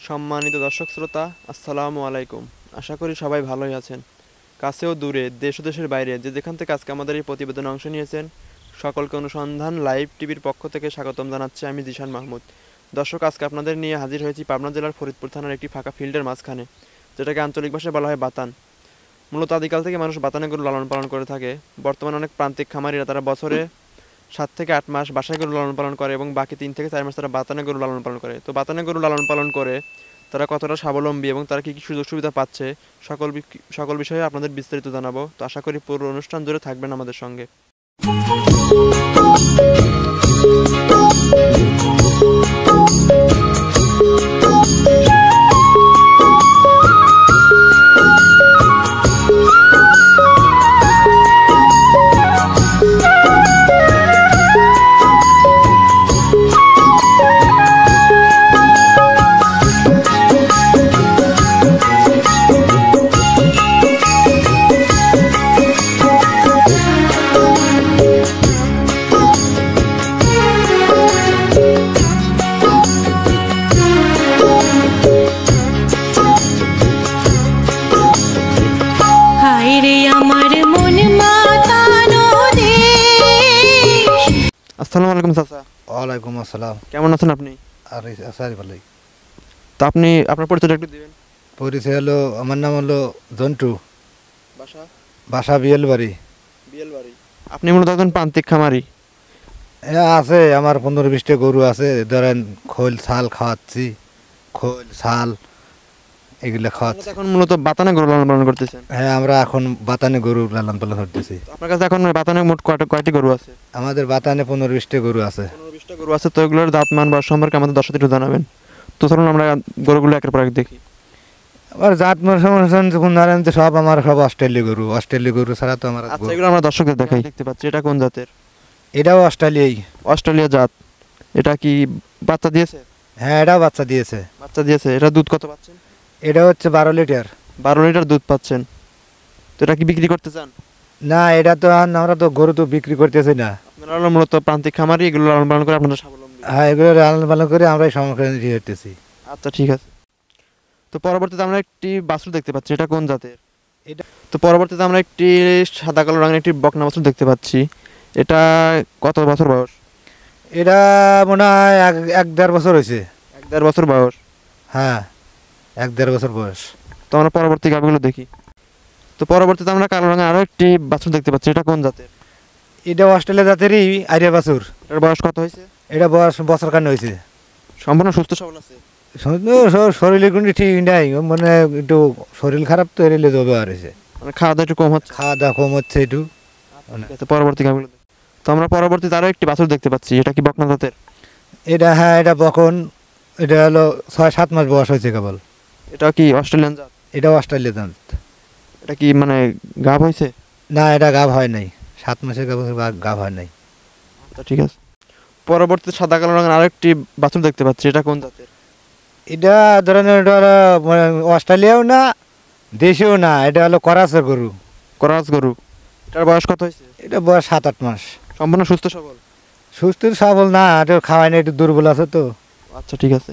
সম্মানিত দর্শক শ্রোতা, আসসালামু আলাইকুম। আশা করি সবাই ভালোই আছেন। কাছেও দূরে, দেশ ও দেশের বাইরে যে যেখান থেকে আজকে আমাদের এই প্রতিবেদনে অংশ নিয়েছেন, সকলকে অনুসন্ধান লাইভ টিভির পক্ষ থেকে স্বাগতম জানাচ্ছি আমি জিশান মাহমুদ। দর্শক, আজকে আপনাদের নিয়ে হাজির হয়েছি পাবনা জেলার ফরিদপুর থানার একটি ফাঁকা ফিল্ডের মাঝখানে, যেটাকে আঞ্চলিক ভাষায় বলা হয় বাতান। মূলত আদিকাল থেকে মানুষ বাতানে গরু লালন পালন করে থাকে। বর্তমানে অনেক প্রান্তিক খামারিরা তারা বছরে 7 থেকে 8 মাস বাসায় গরু লালন পালন করে এবং বাকি 3 থেকে 4 মাস তারা বাতানে গরু লালন পালন করে। তো বাতানে গরু লালন পালন করে তারা কতটা স্বাবলম্বী এবং তারা কী কী সুযোগ সুবিধা পাচ্ছে, সকল বিষয়ে আপনাদের বিস্তারিত জানাবো। তো আশা করি পুরো অনুষ্ঠান জুড়ে থাকবেন আমাদের সঙ্গে। আসসালামু আলাইকুম চাচা। ওয়ালাইকুম আসসালাম। কেমন আছেন আপনি? আরে আসারি ভালোই। তো আপনি আপনার পরিচয়টা একটু দিবেন। পরিচয় হলো, আমার নাম হলো জন্টু, বাসা বাসা বিয়েলবাড়ি। বিয়েলবাড়ি। আপনি মূলত একজন প্রান্তিক খামারি। আছে আমার 15-20টা গরু আছে। ধরেন খোল ছাল খাওয়াচ্ছি, খোল ছাল এগুলো খাওয়াচ্ছি। এখন মূলত বাতানে গরু লালন পালন করতেছেন? হ্যাঁ, আমরা এখন বাতানে গরু লালন পালন করতেছি। আপনার কাছে এখন বাতানে মোট কয়টি গরু আছে? আমাদের বাতানে 15-20টা গরু আছে। 15-20টা গরু আছে। তো এগুলোর জাতমান বয়স সম্পর্কে আমাদের দর্শকদের একটু জানাবেন। তো চলুন আমরা গরুগুলো একের পর এক দেখি। আবার জাতমান সমস্যা যখন ধরেন তো সব আমার সব অস্ট্রেলিয়া গরু। অস্ট্রেলিয়া গরু ছাড়া তো আমার আচ্ছা, এগুলো আমরা দর্শকদের দেখাই। দেখতে পাচ্ছি এটা কোন জাতের? এটাও অস্ট্রেলিয়াই। অস্ট্রেলিয়া জাত। এটা কি বাচ্চা দিয়েছে? হ্যাঁ, এটাও বাচ্চা দিয়েছে। বাচ্চা দিয়েছে। এটা দুধ কত পাচ্ছেন? এটা হচ্ছে 12 লিটার। 12 লিটার দুধ পাচ্ছেন। তো এটা কি বিক্রি করতে চান? না, এটা তো আমরা তো গরু তো বিক্রি করতেছি না। আপনারা হলো মূলত প্রান্তিক খামারি, এগুলো লালন পালন করে আপনারা স্বাবলম্বী। হ্যাঁ, এগুলো লালন পালন করে আমরাই সংরক্ষণ করতেছি। আচ্ছা, ঠিক আছে। তো পরবর্তীতে আমরা একটি বাছুর দেখতে পাচ্ছি। এটা কোন জাতের? এটা তো পরবর্তীতে আমরা একটি সাদা কালো রঙের একটি বকনা বাছুর দেখতে পাচ্ছি। এটা কত বছর বয়স? এটা মনে হয় 1-1.5 বছর হয়েছে। 1-1.5 বছর বয়স। হ্যাঁ, 1-1.5 বছর বয়স। তো আমরা পরবর্তী গাভীগুলো দেখি। তো পরবর্তীতে আমরা কালো রঙের আরো একটি বাছুর দেখতে পাচ্ছি। এটা কোন জাতের? এটা অস্ট্রেলিয়া জাতেরই আইরিয়া বাছুর। এর বয়স কত হয়েছে? এটা বয়স বছর খান হয়েছে। সম্পূর্ণ সুস্থ সবল আছে? শরীরে কিন্তু ঠিক নাই, মানে একটু শরীর খারাপ তো এরিলে জবে আর হয়েছে। মানে খাওয়া দাওয়া একটু কম হচ্ছে? খাওয়া দাওয়া কম হচ্ছে একটু। পরবর্তী গাভীগুলো দেখি। তো আমরা পরবর্তীতে আরো একটি বাছুর দেখতে পাচ্ছি। এটা কি বকনা জাতের? এটা হ্যাঁ, এটা বকন। এটা হলো 6-7 মাস বয়স হয়েছে কেবল। এটা কি অস্ট্রেলিয়ান জাত? এটা অস্ট্রেলিয়া জাত। এটা কি মানে গাভ হয়েছে? না, এটা গাভ হয় নাই। 7 মাসের গাভ হয় নাই। আচ্ছা, ঠিক আছে। পরবর্তীতে সাদা কালো রঙের আরেকটি বাছুর দেখতে পাচ্ছি। এটা কোন জাতের? এটা ধরেন এটা হলো অস্ট্রেলিয়াও না, দেশেও না। এটা হলো করাসের গরু। করাস গরু। এটার বয়স কত হয়েছে? এটা বয়স 7-8 মাস। সম্পূর্ণ সুস্থ সবল? সুস্থ সবল না, এটা খাওয়াই না, একটু দুর্বল আছে তো। আচ্ছা, ঠিক আছে।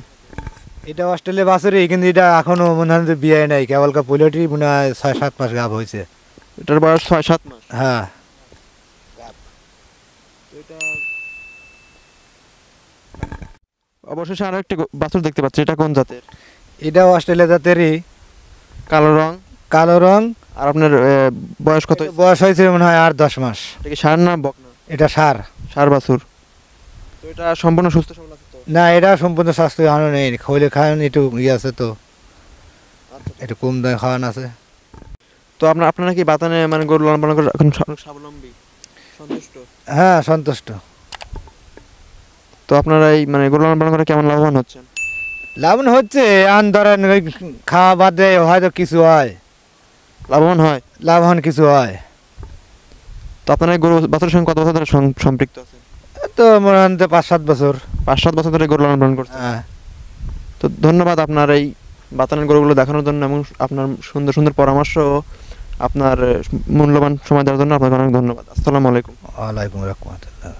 এটা অস্ট্রেলিয়া বাছুরই, কিন্তু এটা এখনো মনে হয় যে বিয়ে নাই, কেবল পোলিওটি মনে হয় 6-7 মাস গাভ হয়েছে। এটার বয়স 6-7 মাস। হ্যাঁ, অবশেষে আরো একটি বাছুর দেখতে পাচ্ছি। এটা কোন জাতের? এটা অস্ট্রেলিয়া জাতেরই, কালো রং। কালো রং। আর আপনার বয়স কত? বয়স হয়েছে মনে হয় 8-10 মাস। এটা কি ষাঁড় না বকনা? এটা সার। ষাঁড় বাছুর। তো এটা সম্পূর্ণ সুস্থ সবল আছে তো? না, এটা সম্পূর্ণ স্বাস্থ্য এখনো নেই। খৈলে খাওয়ান একটু ইয়ে আছে তো, একটু কম দামে খাওয়ান আছে। তো আপনারা কি বাতানে মানে গরু লালন পালন করে এখন স্বাবলম্বী, সন্তুষ্ট? হ্যাঁ, সন্তুষ্ট। তো আপনারা এই মানে গরু লালন পালন করে কেমন লাভবান হচ্ছেন? লাভবান হচ্ছে, আন ধরেন ওই খাওয়া বাদে হয়তো কিছু হয়, লাভবান হয়, লাভবান কিছু হয়। তো আপনারা এই গরু বাছুরের সঙ্গে কত বছর ধরে সম্পৃক্ত আছেন? তো মনে হয় 5-7 বছর। 5-7 বছর ধরে গরু লালন পালন করছেন? হ্যাঁ। তো ধন্যবাদ আপনার এই বাতানের গরুগুলো দেখানোর জন্য এবং আপনার সুন্দর সুন্দর পরামর্শ ও আপনার মূল্যবান সময় দেওয়ার জন্য আপনাকে অনেক ধন্যবাদ। আসসালামু আলাইকুম। ওয়ালাইকুম রাহমাতুল্লাহ।